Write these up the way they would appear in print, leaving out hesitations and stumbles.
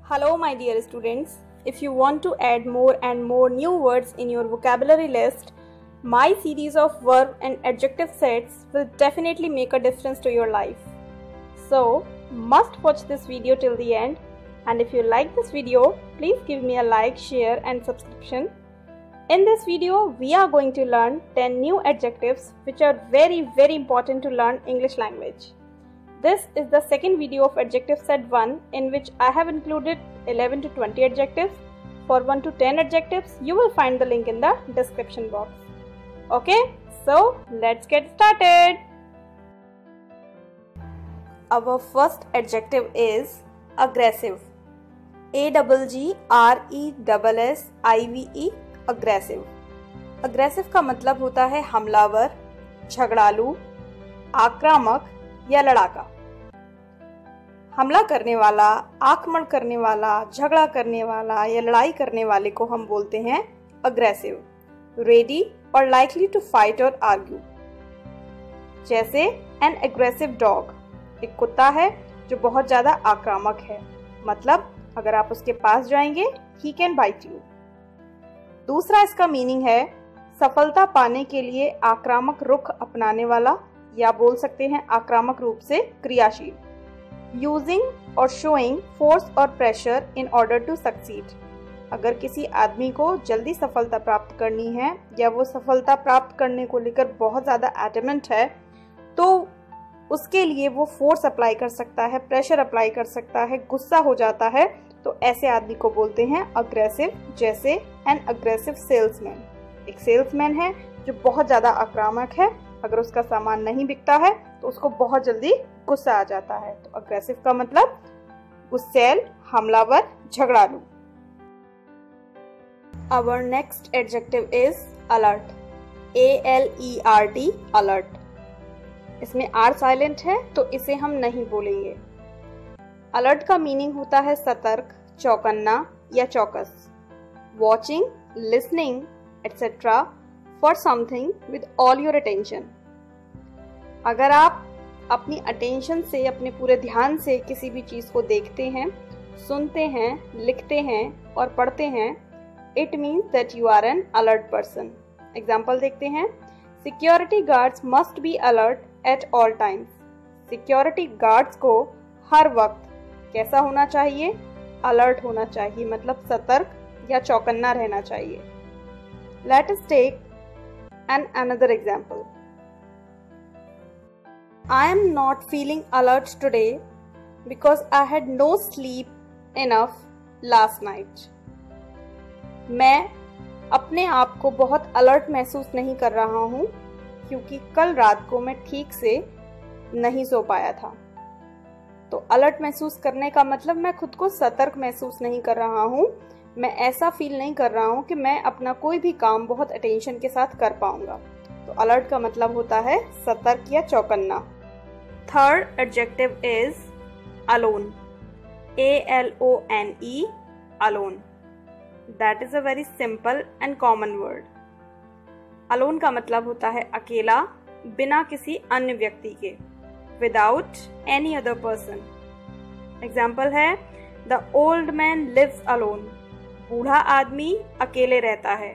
Hello my dear students, if you want to add more and more new words in your vocabulary list, my series of verb and adjective sets will definitely make a difference to your life. So, must watch this video till the end, and if you like this video, please give me a like, share and subscription. In this video, we are going to learn 10 new adjectives which are very important to learn English language. This is the second video of adjective set 1 in which I have included 11 to 20 adjectives. For 1 to 10 adjectives, you will find the link in the description box. Okay, so let's get started. Our first adjective is aggressive. A-G-G-R-E-S-S-I-V-E aggressive. Aggressive का मतलब होता है हमलावर, झगड़ालू, आक्रामक या लड़ाका। हमला करने वाला, आक्रमण करने वाला, झगड़ा करने वाला या लड़ाई करने वाले को हम बोलते हैं अग्रेसिव। रेडी और लाइकली टू फाइट और आर्ग्यू। जैसे एन एग्रेसिव डॉग, एक कुत्ता है जो बहुत ज्यादा आक्रामक है, मतलब अगर आप उसके पास जाएंगे ही कैन बाइट यू। दूसरा इसका मीनिंग है सफलता पाने के लिए आक्रामक रुख अपनाने वाला, या बोल सकते हैं आक्रामक रूप से क्रियाशील। यूजिंग और शोइंग फोर्स और pressure in order to succeed. अगर किसी आदमी को जल्दी सफलता प्राप्त करनी है या वो सफलता प्राप्त करने को लेकर बहुत ज़्यादा एडमेंट है, तो उसके लिए वो फोर्स अप्लाई कर सकता है, प्रेशर अप्लाई कर सकता है, गुस्सा हो जाता है, तो ऐसे आदमी को बोलते हैं अग्रेसिव। जैसे एन अग्रेसिव सेल्समैन, एक सेल्समैन है जो बहुत ज़्यादा आक्रामक है, अगर उसका सामान नहीं बिकता है तो उसको बहुत जल्दी गुस्सा आ जाता है। तो अग्रेसिव का मतलब गुस्सैल, हमलावर, झगड़ालू। Our next adjective is alert. A-L-E-R-T alert. इसमें R साइलेंट है तो इसे हम नहीं बोलेंगे। अलर्ट का मीनिंग होता है सतर्क, चौकन्ना या चौकस। Watching, listening etc. for something with all your attention. अगर आप अपनी अटेंशन से, अपने पूरे ध्यान से किसी भी चीज़ को देखते हैं, सुनते हैं, लिखते हैं और पढ़ते हैं, it means that you are an alert person. Example देखते हैं। Security guards must be alert at all times. Security guards को हर वक्त कैसा होना चाहिए? अलर्ट होना चाहिए, मतलब सतर्क या चौकन्ना रहना चाहिए। Let us take another example. I am not feeling alert today because I had no sleep enough last night. मैं अपने आप को बहुत अलर्ट महसूस नहीं कर रहा हूँ क्योंकि कल रात को मैं ठीक से नहीं सो पाया था। तो अलर्ट महसूस करने का मतलब मैं खुद को सतर्क महसूस नहीं कर रहा हूँ, मैं ऐसा फील नहीं कर रहा हूँ कि मैं अपना कोई भी काम बहुत अटेंशन के साथ कर पाऊंगा। तो अलर्ट का मतलब होता है सतर्क या चौकन्ना। Third adjective is alone. A-L-O-N-E alone. That is a very simple and common word. Alone का मतलब होता है अकेला, बिना किसी अन्य व्यक्ति के, without any other person. Example है the old man lives alone. बूढ़ा आदमी अकेले रहता है।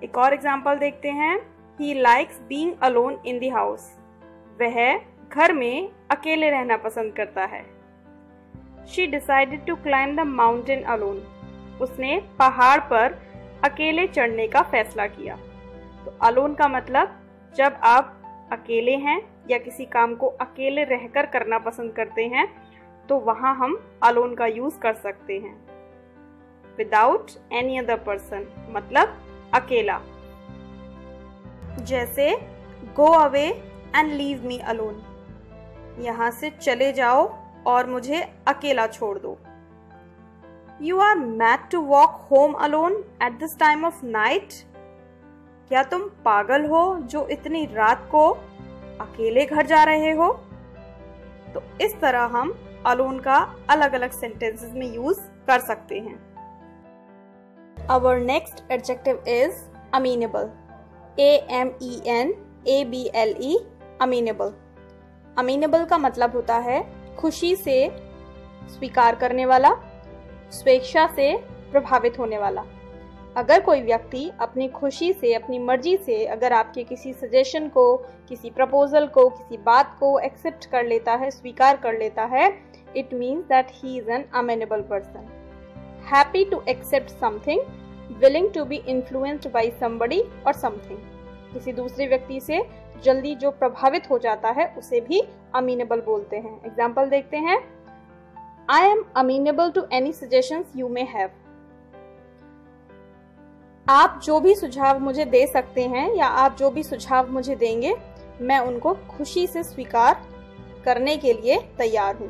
एक और एग्जाम्पल देखते हैं। He likes being alone in the house. वह घर में अकेले रहना पसंद करता है। She decided to climb the mountain alone. उसने पहाड़ पर अकेले चढ़ने का फैसला किया। तो अलोन का मतलब जब आप अकेले हैं या किसी काम को अकेले रहकर करना पसंद करते हैं, तो वहां हम अलोन का यूज कर सकते हैं। विदाउट एनी अदर पर्सन मतलब अकेला। जैसे go away and leave me alone. यहां से चले जाओ और मुझे अकेला छोड़ दो। You are mad to walk home alone at this time of night. क्या तुम पागल हो जो इतनी रात को अकेले घर जा रहे हो? तो इस तरह हम अलोन का अलग अलग सेंटेंसेस में यूज कर सकते हैं। Our next adjective is amenable. A-M-E-N-A-B-L-E amenable. amenable का मतलब होता है खुशी से स्वीकार करने वाला, स्वेच्छा से प्रभावित होने वाला। अगर कोई व्यक्ति अपनी खुशी से, अपनी मर्जी से अगर आपके किसी सजेशन को, किसी प्रपोजल को, किसी बात को एक्सेप्ट कर लेता है, स्वीकार कर लेता है, it means that he is an amenable person, happy to accept something, willing to be influenced by somebody or something। किसी दूसरे व्यक्ति से जल्दी जो प्रभावित हो जाता है उसे भी amenable बोलते हैं। एग्जाम्पल देखते हैं, I am amenable to any suggestions you may have। आप जो भी सुझाव मुझे दे सकते हैं या आप जो भी सुझाव मुझे देंगे, मैं उनको खुशी से स्वीकार करने के लिए तैयार हूं।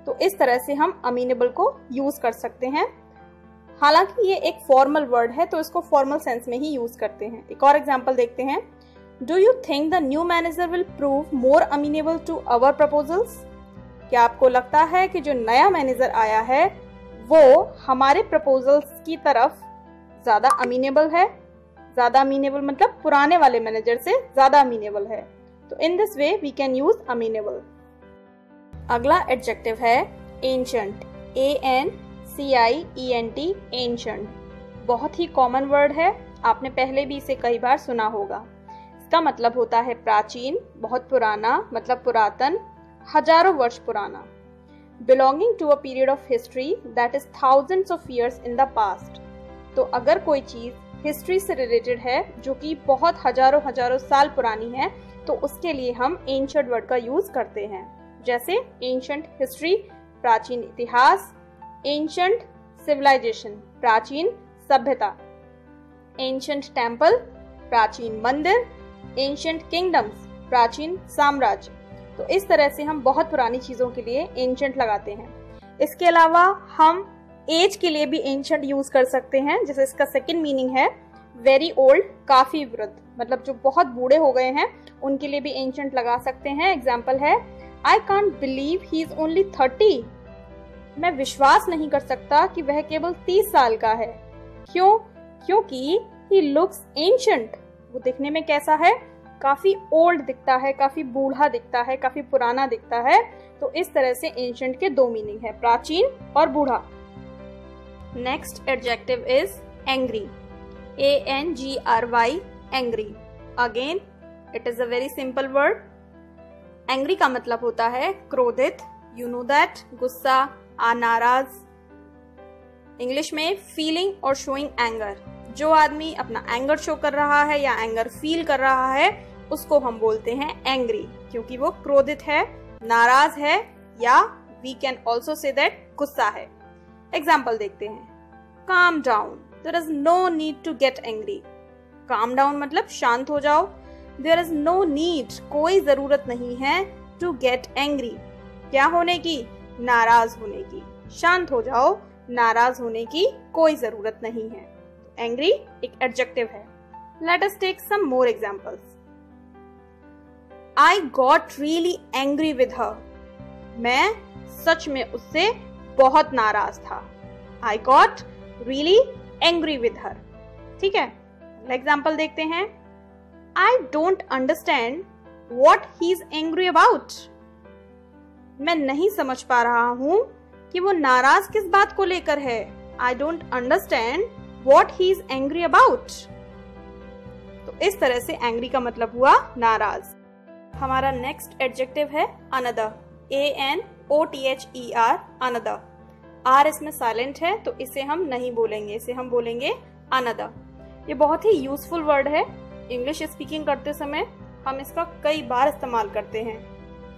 तो इस तरह से हम अमीनेबल को यूज कर सकते हैं। हालांकि ये एक फॉर्मल वर्ड है तो इसको फॉर्मल सेंस में ही यूज करते हैं। एक और एग्जांपल देखते हैं, do you think the new manager will prove more amenable to our proposals? क्या आपको लगता है कि जो नया मैनेजर आया है वो हमारे प्रपोजल्स की तरफ ज्यादा अमीनेबल है? ज्यादा अमीनेबल मतलब पुराने वाले मैनेजर से ज्यादा अमीनेबल है। तो in this way we can use amenable. अगला एडजेक्टिव है एंशंट, ANCIENT, एंशंट। बहुत ही कॉमन वर्ड है, आपने पहले भी इसे कई बार सुना होगा। इसका मतलब होता है प्राचीन, बहुत पुराना, मतलब पुरातन, हजारों वर्ष पुराना। Belonging to a period of history that is thousands of years in the past. तो अगर कोई चीज हिस्ट्री से रिलेटेड है जो कि बहुत हजारों हजारों साल पुरानी है तो उसके लिए हम एंशंट वर्ड का यूज करते हैं। जैसे एंशंट हिस्ट्री, प्राचीन इतिहास, एंशंट सिविलाइजेशन, प्राचीन सभ्यता, एंशंट टेम्पल, प्राचीन मंदिर, एंशंट किंगडम्स, प्राचीन साम्राज्य। तो इस तरह से हम बहुत पुरानी चीजों के लिए एंशंट लगाते हैं। इसके अलावा हम एज के लिए भी एंशंट यूज कर सकते हैं। जैसे इसका सेकंड मीनिंग है वेरी ओल्ड, काफी वृद्ध, मतलब जो बहुत बूढ़े हो गए हैं उनके लिए भी एंशंट लगा सकते हैं। एग्जाम्पल है, I can't believe he is only 30। मैं विश्वास नहीं कर सकता कि वह केवल 30 साल का है। क्यों? क्योंकि he looks ancient। वो दिखने में कैसा है? काफी ओल्ड दिखता है, काफी बूढ़ा दिखता है, काफी पुराना दिखता है। तो इस तरह से एंशंट के दो मीनिंग है, प्राचीन और बूढ़ा। Next adjective is angry, ANGRY, angry. Again it is a very simple word. Angry का मतलब होता है क्रोधित, यू नो दैट, गुस्सा, नाराज। इंग्लिश में फीलिंग और शोइंग एंगर। जो आदमी अपना एंगर शो कर रहा है या एंगर फील कर रहा है उसको हम बोलते हैं एंग्री, क्योंकि वो क्रोधित है, नाराज है, या we can also say that गुस्सा है। एग्जाम्पल देखते हैं, calm down, there is no need to get angry. Calm down मतलब शांत हो जाओ। देयर इज नो नीड, कोई जरूरत नहीं है, टू गेट एंग्री, क्या होने की? नाराज होने की। शांत हो जाओ, नाराज होने की कोई जरूरत नहीं है। एंग्री एक एडजेक्टिव है। Let us take some more examples. I got really angry with her, मैं सच में उससे बहुत नाराज था। I got really angry with her. ठीक है, एग्जाम्पल देखते हैं, I don't understand what he's angry about। मैं नहीं समझ पा रहा हूं कि वो नाराज किस बात को लेकर है। I don't understand what he's angry about। तो इस तरह से एंग्री का मतलब हुआ नाराज। हमारा नेक्स्ट एडजेक्टिव है अनदर, ANOTHER, अनदर। आर इसमें साइलेंट है तो इसे हम नहीं बोलेंगे, इसे हम बोलेंगे अनदर। ये बहुत ही यूजफुल वर्ड है। इंग्लिश स्पीकिंग करते समय हम इसका कई बार इस्तेमाल करते हैं।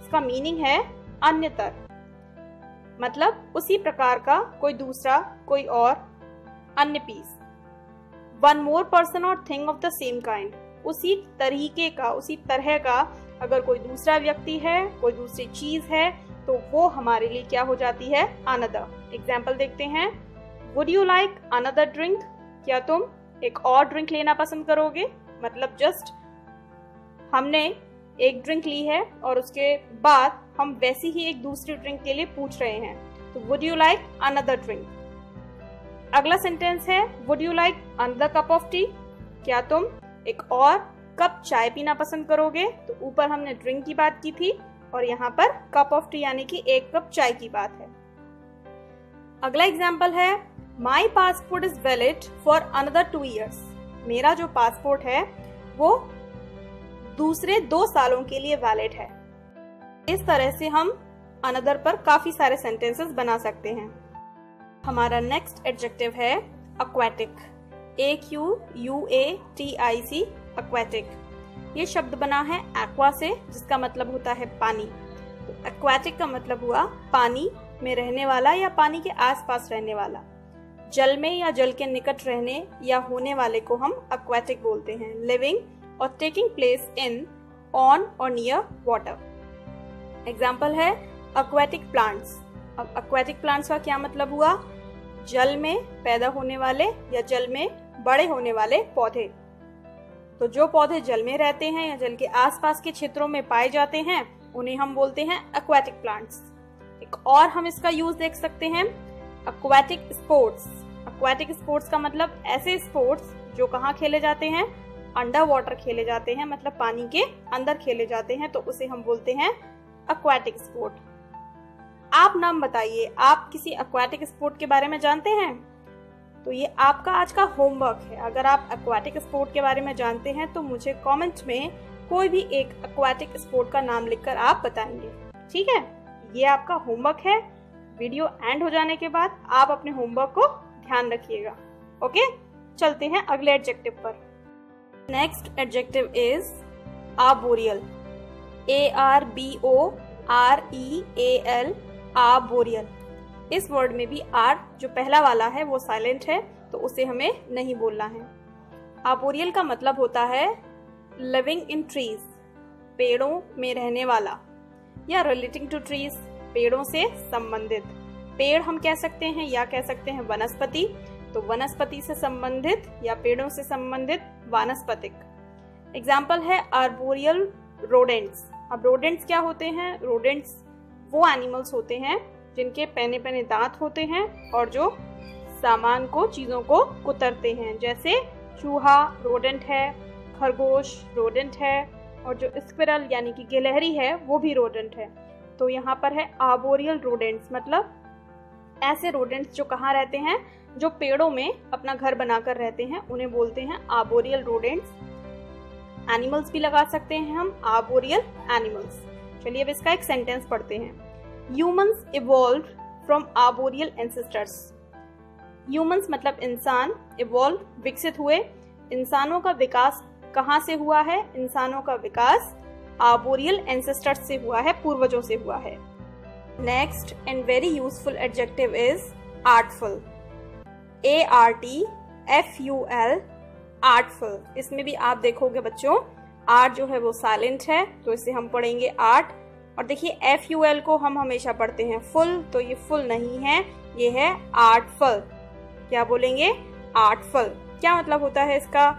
इसका मीनिंग है अन्यतर, मतलब उसी प्रकार का कोई दूसरा, कोई और, अन्य पीस। वन मोर पर्सन और thing of the same kind, उसी तरीके का, उसी तरह का अगर कोई दूसरा व्यक्ति है, कोई दूसरी चीज है तो वो हमारे लिए क्या हो जाती है? अनदर। एग्जाम्पल देखते हैं, would you like another drink? क्या तुम एक और ड्रिंक लेना पसंद करोगे? मतलब जस्ट हमने एक ड्रिंक ली है और उसके बाद हम वैसी ही एक दूसरी ड्रिंक के लिए पूछ रहे हैं, तो would you like another drink. अगला सेंटेंस है, would you like another cup of T? क्या तुम एक और कप चाय पीना पसंद करोगे? तो ऊपर हमने ड्रिंक की बात की थी और यहाँ पर कप ऑफ टी यानी कि एक कप चाय की बात है। अगला एग्जाम्पल है माई passport is valid for another 2 years। मेरा जो पासपोर्ट है वो दूसरे 2 सालों के लिए वैलिड है। इस तरह से हम अनदर पर काफी सारे सेंटेंसेस बना सकते हैं। हमारा नेक्स्ट एडजेक्टिव है aquatic, AQUATIC, aquatic। ये शब्द बना है aqua से, जिसका मतलब होता है पानी। तो aquatic का मतलब हुआ पानी में रहने वाला या पानी के आसपास रहने वाला। जल में या जल के निकट रहने या होने वाले को हम aquatic बोलते हैं। लिविंग और टेकिंग प्लेस इन, ऑन और नियर वाटर। एग्जाम्पल है aquatic प्लांट्स। अब aquatic प्लांट्स का क्या मतलब हुआ? जल में पैदा होने वाले या जल में बड़े होने वाले पौधे। तो जो पौधे जल में रहते हैं या जल के आसपास के क्षेत्रों में पाए जाते हैं उन्हें हम बोलते हैं aquatic प्लांट्स। एक और हम इसका यूज देख सकते हैं, aquatic स्पोर्ट्स। aquatic स्पोर्ट्स का मतलब ऐसे स्पोर्ट्स जो कहाँ खेले जाते हैं? अंडर वाटर खेले जाते हैं, मतलब पानी के अंदर खेले जाते हैं, तो उसे हम बोलते हैं aquatic स्पोर्ट। आप नाम बताइए, आप किसी aquatic स्पोर्ट के बारे में जानते हैं? तो ये आपका आज का होमवर्क है। अगर आप aquatic स्पोर्ट के बारे में जानते हैं तो मुझे कमेंट में कोई भी एक aquatic स्पोर्ट का नाम लिखकर आप बताएंगे, ठीक है? ये आपका होमवर्क है। वीडियो एंड हो जाने के बाद आप अपने होमवर्क को ध्यान रखिएगा। ओके, चलते हैं अगले एडजेक्टिव पर। Next adjective is arboreal, ARBOREAL, arboreal. इस वर्ड में भी आर जो पहला वाला है वो साइलेंट है, तो उसे हमें नहीं बोलना है। आर्बोरियल का मतलब होता है लिविंग इन ट्रीज, पेड़ों में रहने वाला, या रिलेटिंग टू ट्रीज, पेड़ों से संबंधित। पेड़ हम कह सकते हैं या कह सकते हैं वनस्पति, तो वनस्पति से संबंधित या पेड़ों से संबंधित वानस्पतिक। एग्जाम्पल है आर्बोरियल रोडेंट्स। अब रोडेंट्स क्या होते हैं? रोडेंट्स वो एनिमल्स होते हैं जिनके पैने पैने दांत होते हैं और जो सामान को, चीजों को कुतरते हैं। जैसे चूहा रोडेंट है, खरगोश रोडेंट है, और जो स्क्विरल यानी कि गिलहरी है वो भी रोडेंट है। तो यहाँ पर है आर्बोरियल रोडेंट्स, मतलब ऐसे रोडेंट्स जो कहाँ रहते हैं? जो पेड़ों में अपना घर बनाकर रहते हैं, उन्हें बोलते हैं आर्बोरियल रोडेंट्स। एनिमल्स भी लगा सकते हैं हम, आर्बोरियल एनिमल्स। चलिए अब इसका एक सेंटेंस पढ़ते हैं। Humans evolve from arboreal ancestors. Humans मतलब इंसान, इवॉल्व विकसित हुए। इंसानों का विकास कहाँ से हुआ है? इंसानों का विकास आर्बोरियल एंसेस्टर्स से हुआ है, पूर्वजों से हुआ है। Next and very useful adjective is artful, ARTFUL, artful. इसमें भी आप देखोगे बच्चों, आर्ट जो है वो साइलेंट है, तो इसे हम पढ़ेंगे आर्ट। और देखिए FUL को हम हमेशा पढ़ते हैं फुल, तो ये फुल नहीं है, ये है आर्टफुल। क्या बोलेंगे? आर्टफुल। क्या मतलब होता है इसका?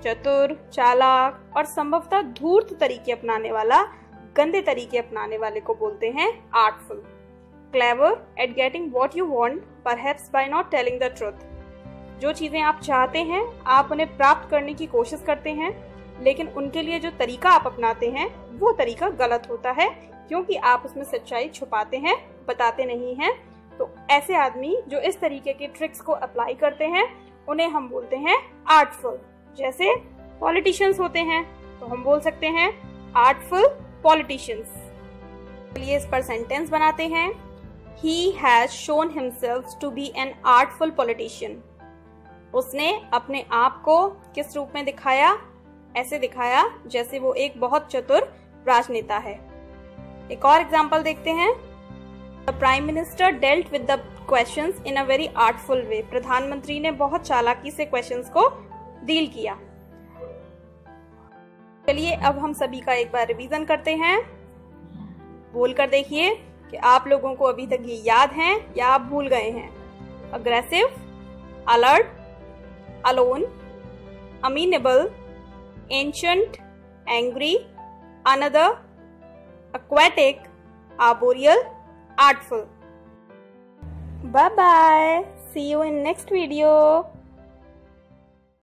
चतुर, चालाक और संभवतः धूर्त तरीके अपनाने वाला, गंदे तरीके अपनाने वाले को बोलते हैं artful. Clever at getting what you want, perhaps by not telling the truth. जो चीजें आप चाहते हैं आप उन्हें प्राप्त करने की कोशिश करते हैं, लेकिन उनके लिए जो तरीका आप अपनाते हैं वो तरीका गलत होता है, क्योंकि आप उसमें सच्चाई छुपाते हैं, बताते नहीं हैं। तो ऐसे आदमी जो इस तरीके के ट्रिक्स को अप्लाई करते हैं उन्हें हम बोलते हैं आर्टफुल। जैसे पॉलिटिशियंस होते हैं तो हम बोल सकते हैं आर्टफुल पॉलिटिशियंस। चलिए इस पर सेंटेंस बनाते हैं। He has shown himself to be an artful politician. उसने अपने आप को किस रूप में दिखाया? ऐसे दिखाया जैसे वो एक बहुत चतुर राजनेता है। एक और एग्जाम्पल देखते हैं। The Prime Minister dealt with the questions in a very artful way. प्रधानमंत्री ने बहुत चालाकी से क्वेश्चंस को डील किया। चलिए अब हम सभी का एक बार रिवीजन करते हैं। बोलकर देखिए कि आप लोगों को अभी तक ये याद हैं या आप भूल गए हैं। Aggressive, alert, alone, amenable, ancient, angry, another, aquatic, arboreal, artful. Bye bye. See you in next video.